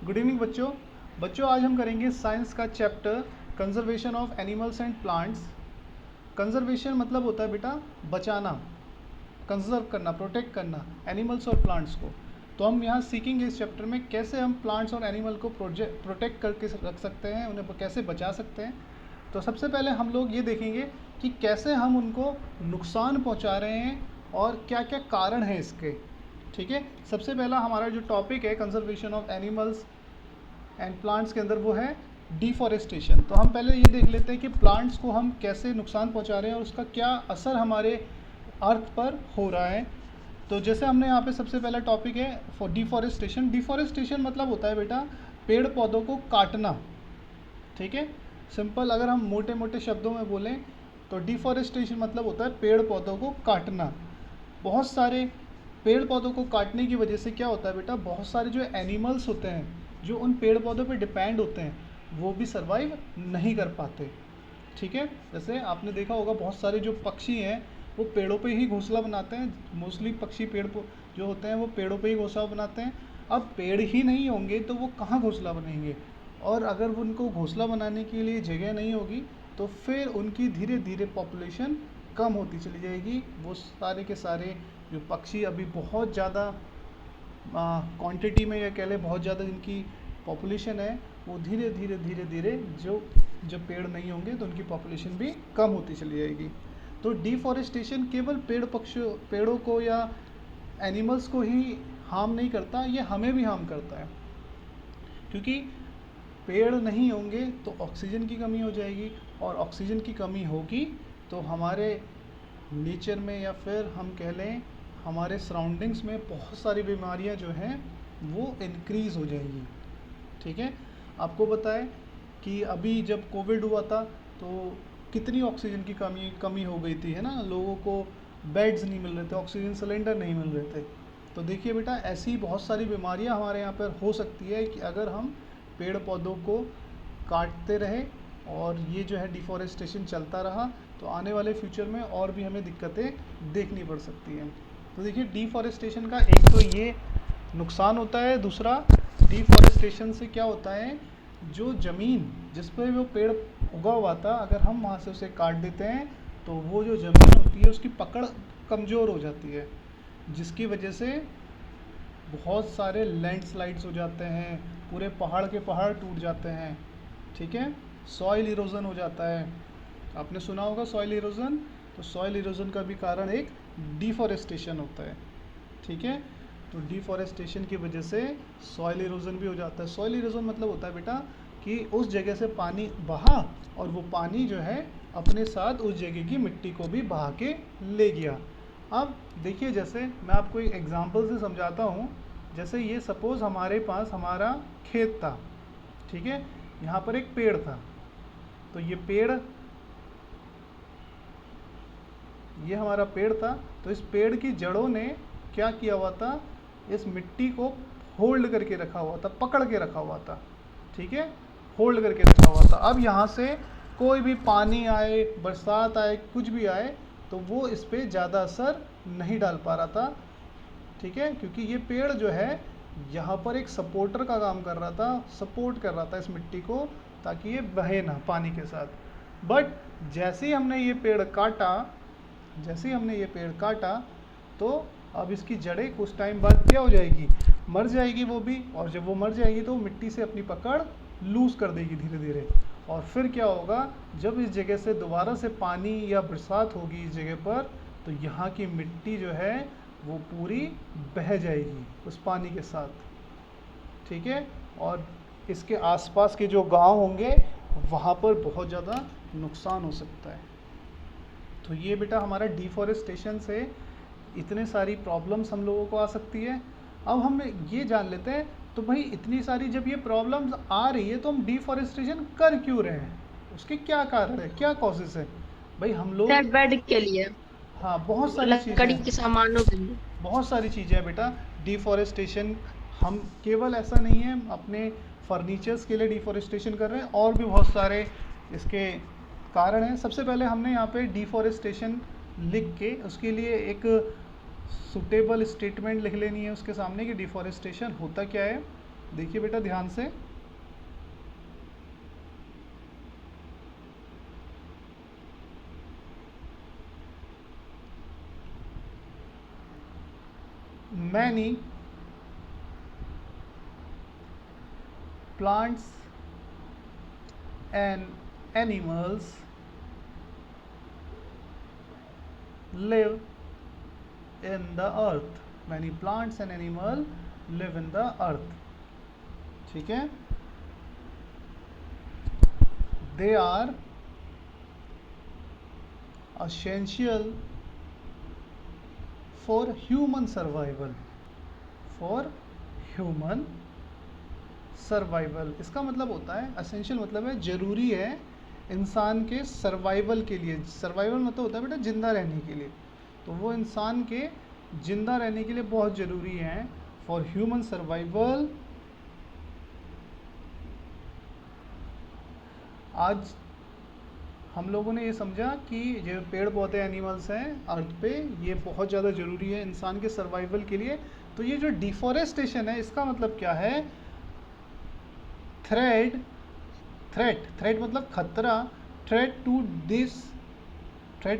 Good evening बच्चों। आज हम करेंगे साइंस का chapter conservation of animals and plants. Conservation मतलब होता है बेटा बचाना, कंजर्व करना, प्रोटेक्ट करना एनिमल्स और प्लांट्स को। तो हम यहाँ सीखेंगे इस चैप्टर में कैसे हम प्लांट्स और एनिमल को प्रोटेक्ट करके रख सकते हैं, उन्हें कैसे बचा सकते हैं। तो सबसे पहले हम लोग ये देखेंगे कि कैसे हम उनको नुकसान पहुँचा रहे हैं और क्या क्या कारण हैं इसके। ठीक है, सबसे पहला हमारा जो टॉपिक है conservation of animals and plants के अंदर वो है डिफॉरेस्टेशन। तो हम पहले ये देख लेते हैं कि प्लांट्स को हम कैसे नुकसान पहुंचा रहे हैं और उसका क्या असर हमारे अर्थ पर हो रहा है। तो जैसे हमने यहाँ पे सबसे पहला टॉपिक है फॉर डिफॉरेस्टेशन। डिफॉरेस्टेशन मतलब होता है बेटा पेड़ पौधों को काटना। ठीक है, सिंपल अगर हम मोटे मोटे शब्दों में बोलें तो डिफॉरेस्टेशन मतलब होता है पेड़ पौधों को काटना। बहुत सारे पेड़ पौधों को काटने की वजह से क्या होता है बेटा, बहुत सारे जो एनिमल्स होते हैं जो उन पेड़ पौधों पे डिपेंड होते हैं वो भी सर्वाइव नहीं कर पाते। ठीक है, जैसे आपने देखा होगा बहुत सारे जो पक्षी हैं वो पेड़ों पे ही घोंसला बनाते हैं। मोस्टली पक्षी जो होते हैं वो पेड़ों पे ही घोंसला बनाते हैं। अब पेड़ ही नहीं होंगे तो वो कहाँ घोंसला बनेंगे, और अगर उनको घोंसला बनाने के लिए जगह नहीं होगी तो फिर उनकी धीरे धीरे पॉपुलेशन कम होती चली जाएगी। वो सारे के सारे जो पक्षी अभी बहुत ज़्यादा क्वांटिटी में या कह लें बहुत ज़्यादा जिनकी पॉपुलेशन है वो धीरे धीरे धीरे धीरे जो जब पेड़ नहीं होंगे तो उनकी पॉपुलेशन भी कम होती चली जाएगी। तो डिफॉरेस्टेशन केवल पेड़ों को या एनिमल्स को ही हार्म नहीं करता, ये हमें भी हार्म करता है। क्योंकि पेड़ नहीं होंगे तो ऑक्सीजन की कमी हो जाएगी, और ऑक्सीजन की कमी होगी तो हमारे नेचर में या फिर हम कह लें हमारे सराउंडिंग्स में बहुत सारी बीमारियां जो हैं वो इंक्रीज़ हो जाएगी। ठीक है, आपको बताएं कि अभी जब कोविड हुआ था तो कितनी ऑक्सीजन की कमी हो गई थी, है ना। लोगों को बेड्स नहीं मिल रहे थे, ऑक्सीजन सिलेंडर नहीं मिल रहे थे। तो देखिए बेटा ऐसी बहुत सारी बीमारियां हमारे यहाँ पर हो सकती है कि अगर हम पेड़ पौधों को काटते रहे और ये जो है डिफॉरेस्टेशन चलता रहा तो आने वाले फ्यूचर में और भी हमें दिक्कतें देखनी पड़ सकती हैं। तो देखिए डिफॉरेस्टेशन का एक तो ये नुकसान होता है, दूसरा डिफॉरेस्टेशन से क्या होता है, जो ज़मीन जिस पर वो पेड़ उगा हुआ था अगर हम वहाँ से उसे काट देते हैं तो वो जो ज़मीन होती है उसकी पकड़ कमज़ोर हो जाती है, जिसकी वजह से बहुत सारे लैंडस्लाइड्स हो जाते हैं, पूरे पहाड़ के पहाड़ टूट जाते हैं। ठीक है, सॉइल इरोजन हो जाता है। आपने सुना होगा सॉइल इरोजन, तो सॉइल इरोजन का भी कारण एक डिफॉरेस्टेशन होता है। ठीक है, तो डिफॉरेस्टेशन की वजह से सॉइल इरोजन भी हो जाता है। सॉइल इरोजन मतलब होता है बेटा कि उस जगह से पानी बहा और वो पानी जो है अपने साथ उस जगह की मिट्टी को भी बहा के ले गया। अब देखिए जैसे मैं आपको एक एग्जांपल से समझाता हूँ। जैसे ये सपोज़ हमारे पास हमारा खेत था, ठीक है, यहाँ पर एक पेड़ था। तो ये हमारा पेड़ था। तो इस पेड़ की जड़ों ने क्या किया हुआ था, इस मिट्टी को होल्ड करके रखा हुआ था, पकड़ के रखा हुआ था। ठीक है, होल्ड करके रखा हुआ था। अब यहाँ से कोई भी पानी आए, बरसात आए, कुछ भी आए तो वो इस पर ज़्यादा असर नहीं डाल पा रहा था। ठीक है, क्योंकि ये पेड़ जो है यहाँ पर एक सपोर्टर का काम कर रहा था, सपोर्ट कर रहा था इस मिट्टी को ताकि ये बहे ना पानी के साथ। बट जैसे ही हमने ये पेड़ काटा तो अब इसकी जड़ें कुछ टाइम बाद क्या हो जाएगी, मर जाएगी वो भी। और जब वो मर जाएगी तो मिट्टी से अपनी पकड़ लूज़ कर देगी धीरे धीरे। और फिर क्या होगा, जब इस जगह से दोबारा से पानी या बरसात होगी इस जगह पर तो यहाँ की मिट्टी जो है वो पूरी बह जाएगी उस पानी के साथ। ठीक है, और इसके आसपास के जो गांव होंगे वहाँ पर बहुत ज़्यादा नुकसान हो सकता है। तो ये बेटा हमारा डिफॉरेस्टेशन से इतने सारी प्रॉब्लम्स हम लोगों को आ सकती है। अब हम ये जान लेते हैं तो भाई इतनी सारी जब ये प्रॉब्लम्स आ रही है तो हम डिफॉरेस्टेशन कर क्यों रहे हैं, उसके क्या कारण है, क्या कॉजेस है। भाई हम लोग सर बेड के लिए, हाँ बहुत सारी चीज़ें लकड़ी हैं, के सामानों के लिए। बहुत सारी चीज़ें हैं बेटा। डिफॉरेस्टेशन हम केवल ऐसा नहीं है अपने फर्नीचर्स के लिए डिफॉरेस्टेशन कर रहे हैं, और भी बहुत सारे इसके कारण हैं। सबसे पहले हमने यहाँ पे डिफॉरेस्टेशन लिख के उसके लिए एक सुटेबल स्टेटमेंट लिख लेनी है उसके सामने कि डिफॉरेस्टेशन होता क्या है। देखिए बेटा ध्यान से, many plants and animals live in the earth. Many plants and animals live in the earth. ठीक है, they are essential for human survival. For human survival, इसका मतलब होता है असेंशियल, मतलब है जरूरी है इंसान के सर्वाइवल के लिए। सर्वाइवल मतलब होता है बेटा जिंदा रहने के लिए, तो वो इंसान के जिंदा रहने के लिए बहुत ज़रूरी है। फॉर ह्यूमन सर्वाइवल, आज हम लोगों ने ये समझा कि जो पेड़ पौधे एनिमल्स हैं अर्थ पे, ये बहुत ज़्यादा ज़रूरी है इंसान के सर्वाइवल के लिए। तो ये जो डिफॉरेस्टेशन है, इसका मतलब क्या है? थ्रेट मतलब खतरा, threat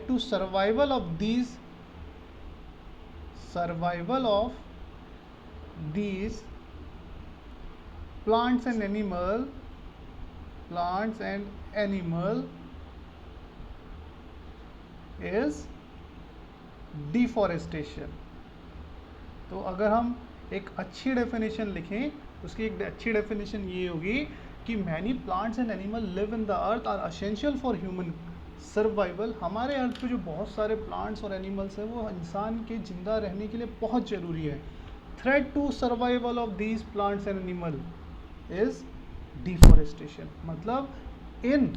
to survival of these plants and animal is deforestation. तो अगर हम एक अच्छी डेफिनेशन लिखें, उसकी एक अच्छी डेफिनेशन ये होगी कि many plants and animal live in the earth are essential for human survival. हमारे अर्थ पे जो बहुत सारे प्लांट्स और एनिमल्स हैं वो इंसान के जिंदा रहने के लिए बहुत ज़रूरी है। Threat to survival of these plants and animal is deforestation, मतलब इन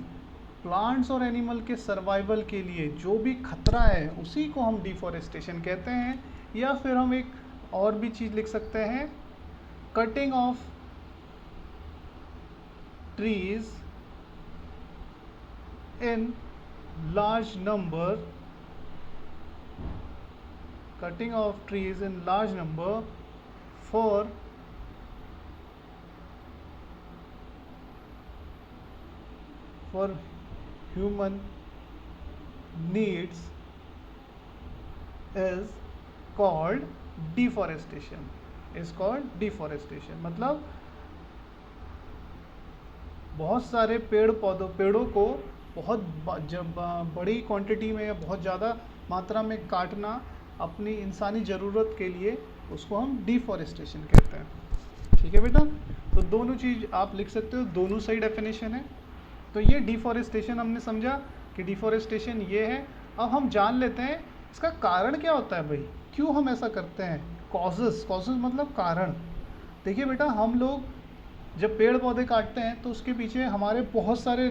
प्लांट्स और एनिमल के सर्वाइवल के लिए जो भी खतरा है उसी को हम डिफॉरेस्टेशन कहते हैं। या फिर हम एक और भी चीज़ लिख सकते हैं, cutting of trees in large number, cutting of trees in large number for human needs is called deforestation. मतलब बहुत सारे पेड़ों को बहुत जब बड़ी क्वांटिटी में या बहुत ज़्यादा मात्रा में काटना अपनी इंसानी ज़रूरत के लिए, उसको हम डिफॉरेस्टेशन कहते हैं। ठीक है बेटा, तो दोनों चीज़ आप लिख सकते हो, दोनों सही डेफिनेशन है। तो ये डिफॉरेस्टेशन हमने समझा कि डिफॉरेस्टेशन ये है। अब हम जान लेते हैं इसका कारण क्या होता है भाई, क्यों हम ऐसा करते हैं। कॉजेस मतलब कारण। देखिए बेटा, हम लोग जब पेड़ पौधे काटते हैं तो उसके पीछे हमारे बहुत सारे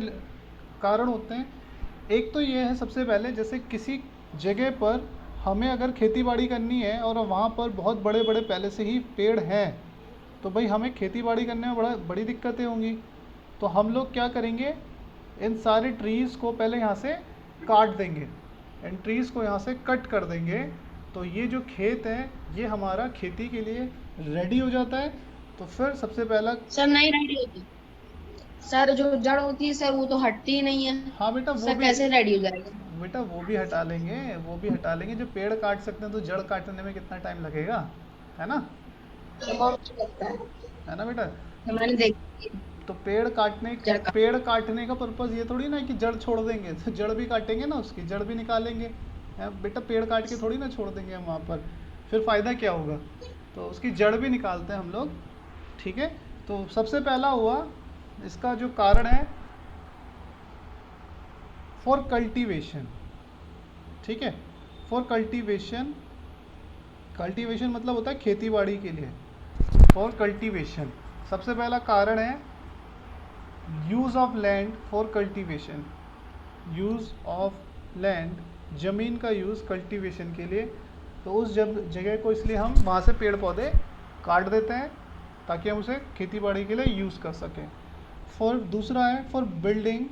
कारण होते हैं। एक तो ये है सबसे पहले, जैसे किसी जगह पर हमें अगर खेती बाड़ी करनी है और वहाँ पर बहुत बड़े बड़े पहले से ही पेड़ हैं, तो भाई हमें खेती बाड़ी करने में बड़ी दिक्कतें होंगी। तो हम लोग क्या करेंगे, इन सारे ट्रीज़ को पहले यहाँ से काट देंगे, इन ट्रीज़ को यहाँ से कट कर देंगे। तो ये जो खेत है ये हमारा खेती के लिए रेडी हो जाता है। तो फिर सबसे पहला सर नहीं रेडी होती सर, जो जड़ होती है सर वो तो हटती ही नहीं है। हाँ बेटा, वो सर भी कैसे रेडी हो जाएगा? बेटा वो भी हटा लेंगे। जो पेड़ काट सकते हैं तो जड़ काटने में कितना टाइम लगेगा, है ना? तो कौन सा लगता है ना बेटा? है, मैंने देखी है, तो जड़ का। पेड़ काटने का पर्पज़ ये थोड़ी ना है कि जड़ छोड़ देंगे, तो जड़ भी काटेंगे ना, उसकी जड़ भी निकालेंगे। बेटा पेड़ काट के थोड़ी ना छोड़ देंगे हम वहाँ पर, फिर फ़ायदा क्या होगा? तो उसकी जड़ भी निकालते हैं हम लोग। ठीक है, तो सबसे पहला हुआ इसका जो कारण है फॉर कल्टीवेशन। ठीक है, फॉर कल्टीवेशन मतलब होता है खेती बाड़ी के लिए। फॉर कल्टीवेशन सबसे पहला कारण है use of land for cultivation. Use of land, ज़मीन का यूज़ कल्टीवेशन के लिए। तो उस जगह को इसलिए हम वहाँ से पेड़ पौधे काट देते हैं ताकि हम उसे खेती बाड़ी के लिए यूज़ कर सकें। दूसरा है for building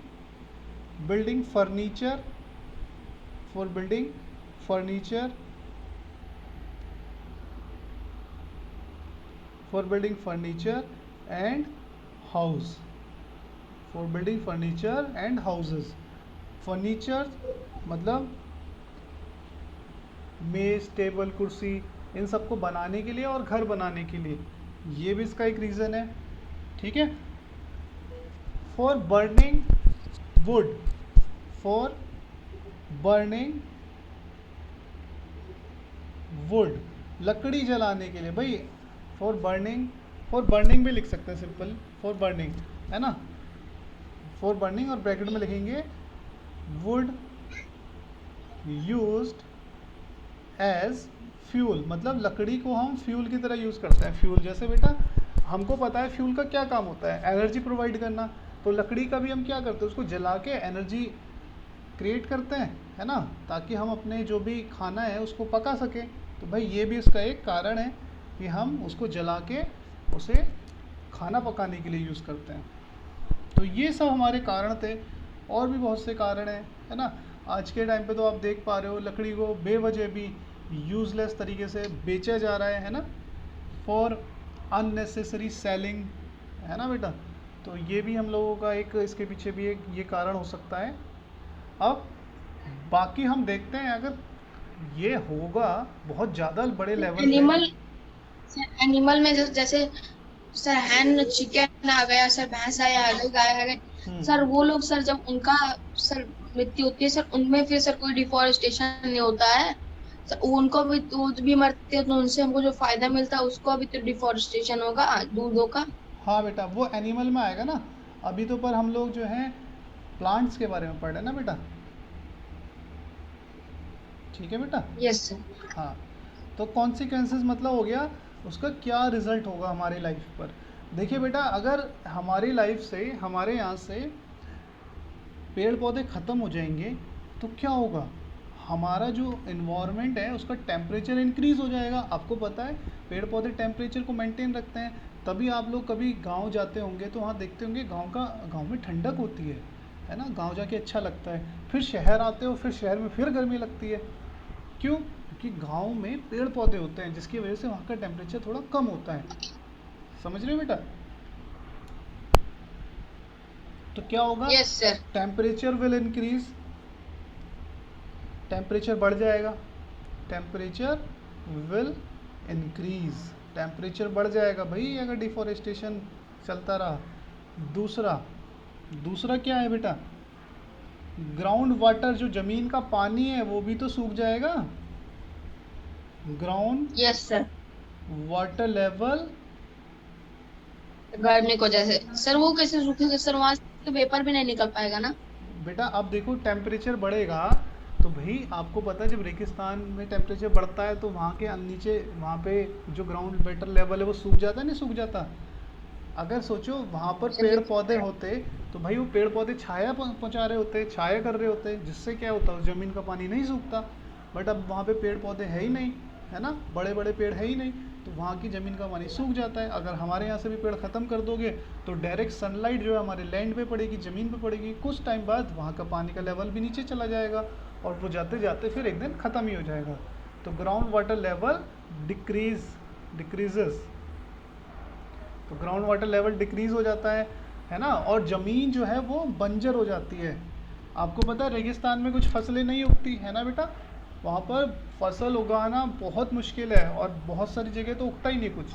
furniture, for building furniture and house, for building furniture and houses. Furniture मतलब मेज, टेबल, कुर्सी, इन सबको बनाने के लिए और घर बनाने के लिए, ये भी इसका एक रीज़न है। ठीक है। For burning would, for burning would, लकड़ी जलाने के लिए भाई। फॉर बर्निंग भी लिख सकते हैं सिंपल, फॉर बर्निंग, है ना। फॉर बर्निंग और ब्रैकेट में लिखेंगे वुड यूज्ड एज फ्यूल, मतलब लकड़ी को हम फ्यूल की तरह यूज़ करते हैं। फ्यूल जैसे बेटा हमको पता है फ्यूल का क्या काम होता है, एनर्जी प्रोवाइड करना। तो लकड़ी का भी हम क्या करते हैं, उसको जला के एनर्जी क्रिएट करते हैं, है ना, ताकि हम अपने जो भी खाना है उसको पका सकें। तो भाई ये भी इसका एक कारण है कि हम उसको जला के उसे खाना पकाने के लिए यूज़ करते हैं। तो ये सब हमारे कारण थे, और भी बहुत से कारण हैं, है ना। आज के टाइम पे तो आप देख पा रहे हो लकड़ी को बेवजह भी यूज़लेस तरीके से बेचा जा रहा है ना, फॉर अननेसेसरी सेलिंग, है ना बेटा। तो ये भी हम लोगों का एक, इसके पीछे भी एक ये कारण हो सकता है। अब बाकी हम देखते हैं, अगर ये होगा बहुत ज़्यादा बड़े लेवल पे। एनिमल, सर एनिमल में जैसे सर हैन चिकन आ गया, सर भैंस आ गई, गाय आ गई। हम्म। सर वो लोग सर जब उनका सर मृत्यु होती है सर, उनमें फिर सर कोई डिफोरेस्टेशन नहीं होता है सर, उनको भी वो भी मरते हैं, तो उनसे हमको जो फायदा मिलता है उसको भी तो डिफोरेस्टेशन होगा दूधों का। हाँ बेटा वो एनिमल में आएगा ना। अभी तो पर हम लोग जो है प्लांट्स के बारे में पढ़ रहे हैं ना बेटा। ठीक है बेटा। Yes sir. हाँ, तो कॉन्सिक्वेंसेस मतलब हो गया उसका क्या रिजल्ट होगा हमारी लाइफ पर। देखिए बेटा, अगर हमारी लाइफ से, हमारे यहाँ से पेड़ पौधे ख़त्म हो जाएंगे तो क्या होगा, हमारा जो इन्वायरमेंट है उसका टेम्परेचर इंक्रीज़ हो जाएगा। आपको पता है पेड़ पौधे टेम्परेचर को मेंटेन रखते हैं। तभी आप लोग कभी गांव जाते होंगे तो वहाँ देखते होंगे गांव में ठंडक होती है ना, गांव जाके अच्छा लगता है। फिर शहर आते हो, फिर शहर में फिर गर्मी लगती है। क्यों? क्योंकि गांव में पेड़ पौधे होते हैं, जिसकी वजह से वहाँ का टेम्परेचर थोड़ा कम होता है। समझ रहे हो बेटा? तो क्या होगा, yes sir. Temperature will increase, temperature बढ़ जाएगा, टेम्परेचर विल इंक्रीज, टेम्परेचर बढ़ जाएगा भाई अगर डिफॉरेस्टेशन चलता रहा। दूसरा दूसरा क्या है बेटा, ग्राउंड वाटर, जो ज़मीन का पानी है वो भी तो सूख जाएगा। Ground yes sir. Water level, गर्मी को जैसे सर वो कैसे सूखेगा सर, वहां से वेपर भी नहीं निकल पाएगा ना। बेटा अब देखो टेम्परेचर बढ़ेगा तो भाई आपको पता है जब रेगिस्तान में टेम्परेचर बढ़ता है तो वहाँ के नीचे, वहाँ पे जो ग्राउंड वाटर लेवल है वो सूख जाता है, नहीं सूख जाता। अगर सोचो वहाँ पर पेड़ पौधे होते तो भाई वो पेड़ पौधे छाया पहुँचा रहे होते, छाया कर रहे होते, जिससे क्या होता है ज़मीन का पानी नहीं सूखता। बट अब वहाँ पे पेड़ पौधे है ही नहीं, है ना, बड़े बड़े पेड़ है ही नहीं, तो वहाँ की ज़मीन का पानी सूख जाता है। अगर हमारे यहाँ से भी पेड़ ख़त्म कर दोगे तो डायरेक्ट सनलाइट जो है हमारे लैंड पे पड़ेगी, ज़मीन पे पड़ेगी, कुछ टाइम बाद वहाँ का पानी का लेवल भी नीचे चला जाएगा और वो जाते जाते फिर एक दिन ख़त्म ही हो जाएगा। तो ग्राउंड वाटर लेवल डिक्रीजेस, तो ग्राउंड वाटर लेवल डिक्रीज हो जाता है ना, और ज़मीन जो है वो बंजर हो जाती है। आपको पता है रेगिस्तान में कुछ फसलें नहीं उगती है ना बेटा, वहाँ पर फसल उगाना बहुत मुश्किल है और बहुत सारी जगह तो उगता ही नहीं कुछ।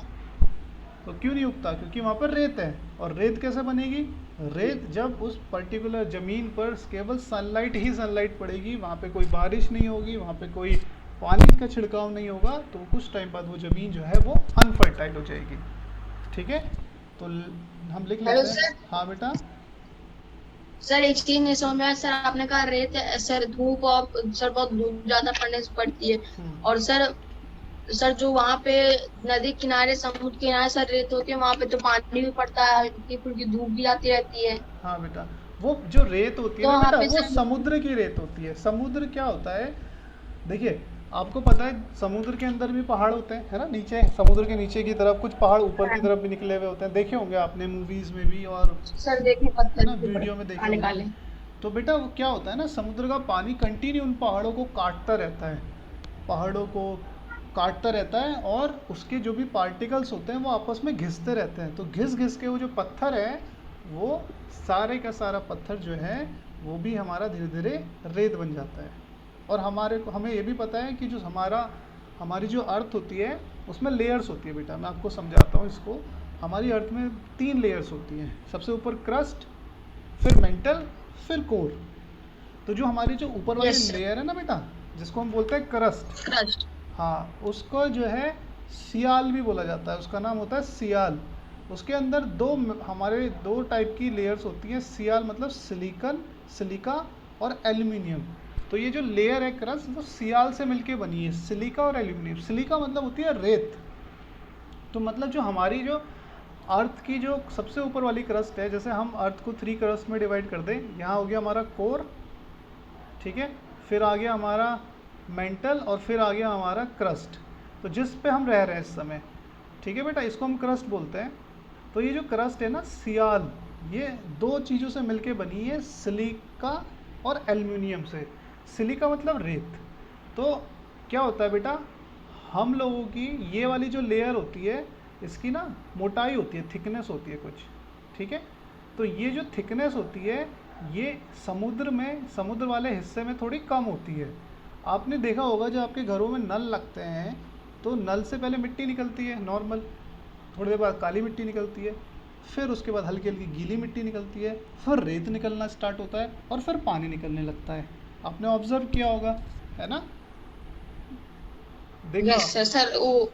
तो क्यों नहीं उगता? क्योंकि वहाँ पर रेत है। और रेत कैसे बनेगी? रेत जब उस पर्टिकुलर ज़मीन पर केवल सनलाइट ही सनलाइट पड़ेगी, वहाँ पे कोई बारिश नहीं होगी, वहाँ पे कोई पानी का छिड़काव नहीं होगा, तो कुछ टाइम बाद वो ज़मीन जो है वो अनफर्टाइल हो जाएगी। ठीक है, तो हम लिख हेलो लेते हैं। सर। हाँ बेटा। सर एक चीज नहीं समझ में आया सर, आपने कहा रेत है सर, धूप और सर बहुत धूप ज्यादा पड़ने से पड़ती है। हम्म। और सर जो वहाँ पे नदी किनारे समुद्र किनारे सर रेत होती है, वहाँ पे तो पानी भी पड़ता है, हल्की फुल्की धूप भी आती रहती है। हाँ बेटा, वो जो रेत होती है तो ना वहाँ बेटा, पे वो सर समुद्र की रेत होती है। समुद्र क्या होता है, देखिए आपको पता है समुद्र के अंदर भी पहाड़ होते हैं, है ना, नीचे समुद्र के नीचे की तरफ कुछ पहाड़ ऊपर की तरफ भी निकले हुए होते हैं, देखे होंगे आपने मूवीज में भी और सर देखे है पत्थर ना के बड़े वीडियो में देखे काले होंगे। काले। तो बेटा वो क्या होता है ना, समुद्र का पानी कंटिन्यू उन पहाड़ों को काटता रहता है, पहाड़ों को काटता रहता है और उसके जो भी पार्टिकल्स होते हैं वो आपस में घिसते रहते हैं, तो घिस घिस के वो जो पत्थर है वो सारे का सारा पत्थर जो है वो भी हमारा धीरे धीरे रेत बन जाता है। और हमें ये भी पता है कि जो हमारी जो अर्थ होती है उसमें लेयर्स होती है बेटा, मैं आपको समझाता हूँ इसको। हमारी अर्थ में 3 लेयर्स होती हैं, सबसे ऊपर क्रस्ट, फिर मेंटल, फिर कोर। तो जो हमारी जो ऊपर वाली यस सर। लेयर है ना बेटा, जिसको हम बोलते हैं क्रस्ट, क्रस्ट। हाँ उसको जो है सियाल भी बोला जाता है, उसका नाम होता है सियाल। उसके अंदर हमारे दो टाइप की लेयर्स होती हैं। सियाल मतलब सिलिका और एल्यूमिनियम। तो ये जो लेयर है क्रस्ट वो सियाल से मिलके बनी है, सिलिका और एल्यूमिनियम। सिलिका मतलब होती है रेत। तो मतलब जो हमारी जो अर्थ की जो सबसे ऊपर वाली क्रस्ट है, जैसे हम अर्थ को 3 क्रस्ट में डिवाइड कर दें, यहाँ हो गया हमारा कोर, ठीक है, फिर आ गया हमारा मेंटल और फिर आ गया हमारा क्रस्ट। तो जिस पे हम रह रहे हैं इस समय, ठीक है बेटा, इसको हम क्रस्ट बोलते हैं। तो ये जो क्रस्ट है ना सियाल, ये 2 चीज़ों से मिलके बनी है, सिलिका और एल्युमिनियम से। सिलिका मतलब रेत। तो क्या होता है बेटा, हम लोगों की ये वाली जो लेयर होती है इसकी ना मोटाई होती है, थिकनेस होती है कुछ, ठीक है। तो ये जो थिकनेस होती है ये समुद्र वाले हिस्से में थोड़ी कम होती है। आपने देखा होगा जब आपके घरों में नल लगते हैं तो नल से पहले मिट्टी निकलती है नॉर्मल, थोड़ी देर बाद काली मिट्टी निकलती है, फिर उसके बाद हल्की हल्की गीली मिट्टी निकलती है, फिर रेत निकलना स्टार्ट होता है और फिर पानी निकलने लगता है। आपने ऑब्जर्व किया होगा, है ना, देखा। Yes sir. सर वो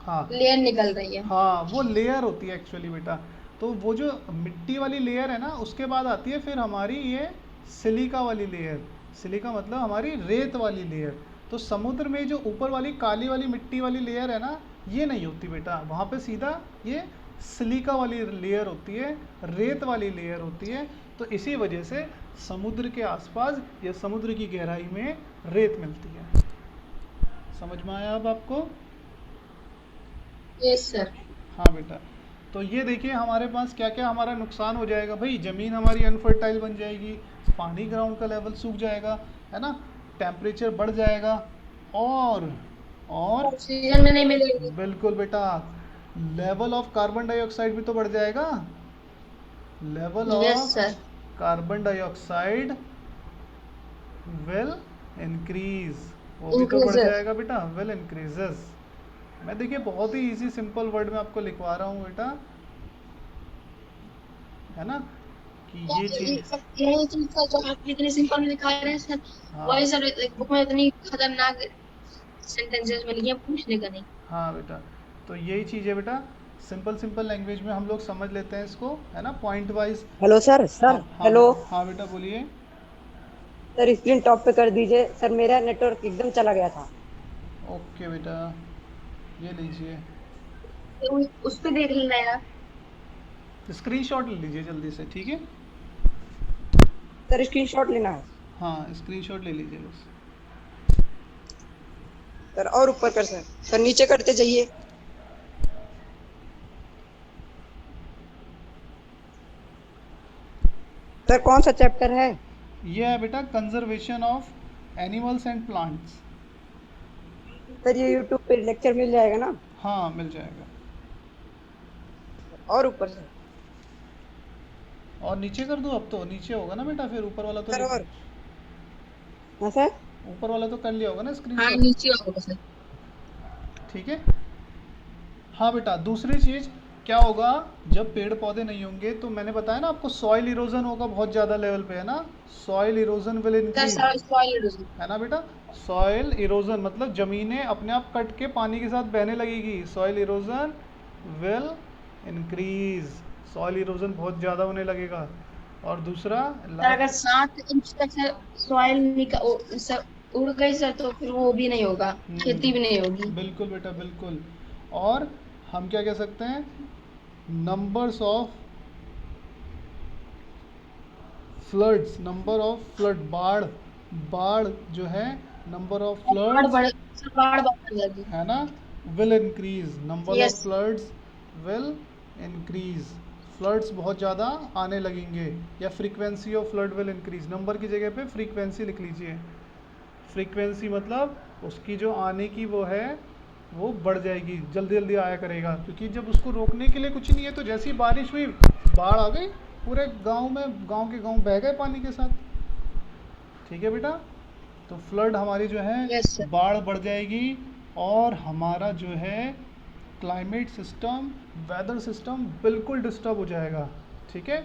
हाँ लेयर निकल रही है। हाँ, वो लेयर होती है एक्चुअली बेटा। तो वो जो मिट्टी वाली लेयर है ना, उसके बाद आती है फिर हमारी ये सिलिका वाली लेयर। सिलिका मतलब हमारी रेत वाली लेयर। तो समुद्र में जो ऊपर वाली काली वाली मिट्टी वाली लेयर है ना, ये नहीं होती बेटा, वहाँ पे सीधा ये सिलिका वाली लेयर होती है, रेत वाली लेयर होती है। तो इसी वजह से समुद्र के आसपास या समुद्र की गहराई में रेत मिलती है। समझ में आया अब आपको? Yes sir. हाँ बेटा। तो ये देखिए हमारे पास क्या क्या हमारा नुकसान हो जाएगा भाई। ज़मीन हमारी अनफर्टाइल बन जाएगी, पानी ग्राउंड का लेवल सूख जाएगा, है ना, टेम्परेचर बढ़ जाएगा, और ऑक्सीजन में नहीं मिलेगी। बिल्कुल बेटा, लेवल ऑफ कार्बन डाइऑक्साइड भी तो बढ़ जाएगा। Level yes of sir. Carbon dioxide will increase, वो भी तो बढ़ इंक्रीज। जाएगा बेटा, विल इंक्रीजेस। मैं देखिए बहुत ही इजी सिंपल वर्ड में आपको लिखवा रहा हूँ बेटा, है ना, कि ये चीज। यही चीज सर जो आप इतनी सिंपल में दिखा रहे हैं सर, हाँ वही सर बुक में इतनी खतरनाक सेंटेंसेस में लिखे हैं, पूछने का नहीं। हाँ बेटा, तो यही चीज़ है बेटा, सिंपल सिंपल लैंग्वेज में हम लोग समझ लेते हैं इसको, है ना, पॉइंट वाइज। Hello sir. हाँ सर हाँ हेलो हाँ बेटा बोलिए। सर, स्क्रीन टॉप पे कर दीजिए सर, मेरा नेटवर्क एकदम चला गया था। ओके बेटा, ये लीजिए, तो उस पे देख लेना यार। स्क्रीनशॉट ले लीजिए जल्दी से, ठीक है। सर स्क्रीनशॉट लेना है। हाँ स्क्रीनशॉट ले लीजिए बस। सर और ऊपर कर सर, सर नीचे करते जाइए। सर कौन सा चैप्टर है? ये है बेटा conservation of animals and plants. Sir ये यूट्यूब पे लेक्चर मिल जाएगा ना? हाँ मिल जाएगा। और ऊपर सर। और नीचे कर दूँ? अब तो नीचे होगा ना बेटा, फिर ऊपर वाला तो सर लिख, और हाँ सर। ऊपर वाला तो कर लिया होगा ना हाँ स्क्रीनशॉट, नीचे होगा सर। ठीक है। हाँ बेटा, दूसरी चीज़ क्या होगा, जब पेड़ पौधे नहीं होंगे तो मैंने बताया ना आपको सॉइल इरोजन होगा बहुत ज़्यादा लेवल पे, है ना, soil erosion will sir increase, soil erosion. है ना बेटा। सॉइल इरोजन मतलब ज़मीनें अपने आप कट के पानी के साथ बहने लगेगी, soil erosion will increase, soil erosion बहुत ज़्यादा होने लगेगा। और दूसरा सर अगर 7 इंच तक सर सॉइल सर उड़ गई सर तो फिर वो भी नहीं होगा, खेती भी नहीं होगी। बिल्कुल बेटा बिल्कुल। और हम क्या कह सकते हैं, numbers of floods, number of flood, बाढ़, बाढ़ जो है, नंबर ऑफ बाढ़ फ्लड्स, बढ़ सर, बाढ़ बढ़ने लगी। है ना, will increase, number of yes. Floods will increase, floods बहुत ज़्यादा आने लगेंगे, या frequency of flood will increase, number की जगह पे फ्रीक्वेंसी लिख लीजिए। फ्रीक्वेंसी मतलब उसकी जो आने की वो है वो बढ़ जाएगी, जल्दी जल्दी आया करेगा, क्योंकि जब उसको रोकने के लिए कुछ नहीं है तो जैसी बारिश हुई बाढ़ आ गई, पूरे गांव में, गांव के गांव बह गए पानी के साथ। ठीक है बेटा, तो फ्लड हमारी जो है यस सर। बाढ़ बढ़ जाएगी, और हमारा जो है क्लाइमेट सिस्टम, वेदर सिस्टम बिल्कुल डिस्टर्ब हो जाएगा। ठीक है,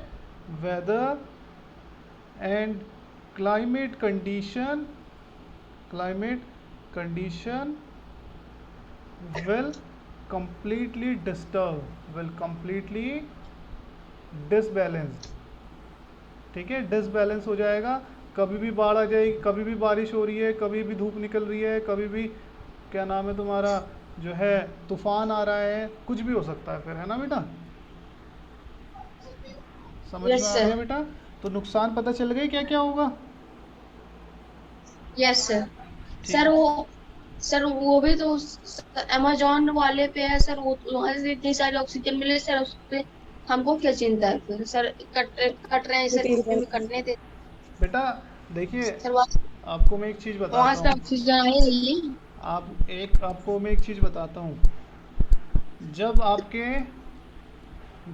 weather and climate condition, climate condition will completely disturb, will completely disbalance। ठीक है, डिसबैलेंस हो जाएगा, कभी भी बाढ़ आ जाएगी, कभी भी बारिश हो रही है, कभी भी धूप निकल रही है, कभी भी क्या नाम है तुम्हारा जो है तूफान आ रहा है, कुछ भी हो सकता है फिर, है ना बेटा? समझ में यस आ सर। गया बेटा? तो नुकसान पता चल गए क्या क्या होगा? Yes sir. ठीक सर है वो भी तो अमेजोन वाले पे है सर, वो वहां से इतनी सारी ऑक्सीजन मिले सर, उससे हमको क्या चिंता है फिर सर? कट रहे हैं सर, कहीं भी कटने दे बेटा, देखिए सर। वहां आपको मैं एक चीज़ वहां बताता से हूँ, ऑक्सीजन आएगी। आपको मैं एक चीज़ बताता हूँ। जब आपके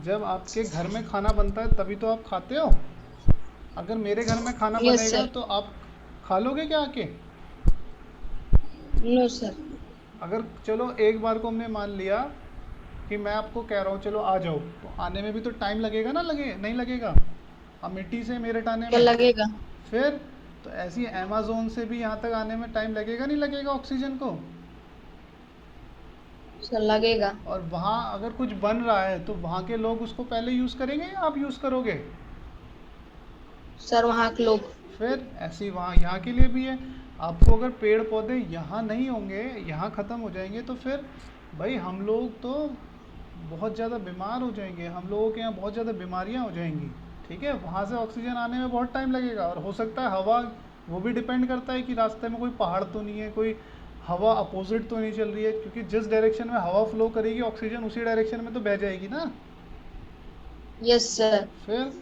जब आपके घर में खाना बनता है तभी तो आप खाते हो। अगर मेरे घर में खाना यस बनेगा सर। तो आप खा लोगे क्या आके? No sir. अगर चलो एक बार को हमने मान लिया कि मैं आपको कह रहा हूँ चलो आ जाओ, तो आने में भी तो टाइम लगेगा ना, लगे नहीं लगेगा? अब मिट्टी से मेरठ आने क्या में, लगेगा? फिर तो ऐसी अमेज़ोन से भी यहाँ तक आने में टाइम लगेगा नहीं लगेगा ऑक्सीजन को? सर लगेगा। और वहाँ अगर कुछ बन रहा है तो वहाँ के लोग उसको पहले यूज़ करेंगे या आप यूज़ करोगे? सर वहाँ के लोग। फिर ऐसे ही वहाँ यहाँ के लिए भी है। आपको अगर पेड़ पौधे यहाँ नहीं होंगे, यहाँ ख़त्म हो जाएंगे, तो फिर भाई हम लोग तो बहुत ज़्यादा बीमार हो जाएंगे, हम लोगों के यहाँ बहुत ज़्यादा बीमारियाँ हो जाएंगी। ठीक है, वहाँ से ऑक्सीजन आने में बहुत टाइम लगेगा, और हो सकता है हवा, वो भी डिपेंड करता है कि रास्ते में कोई पहाड़ तो नहीं है, कोई हवा अपोजिट तो नहीं चल रही है, क्योंकि जिस डायरेक्शन में हवा फ्लो करेगी ऑक्सीजन उसी डायरेक्शन में तो बह जाएगी ना। Yes sir. फिर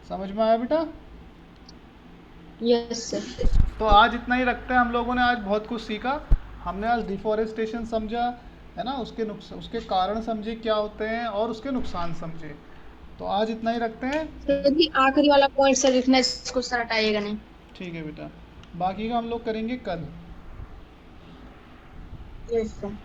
समझ में आया बेटा? Yes sir. तो आज इतना ही रखते हैं, हम लोगों ने आज बहुत कुछ सीखा। हमने आज डिफॉरेस्टेशन समझा, है ना, उसके कारण समझे क्या होते हैं, और उसके नुकसान समझे। तो आज इतना ही रखते हैं। सर जी आखिरी वाला पॉइंट सर लिखना, इसको सर हटाइएगा नहीं। ठीक है बेटा, बाकी का हम लोग करेंगे कल। Yes sir.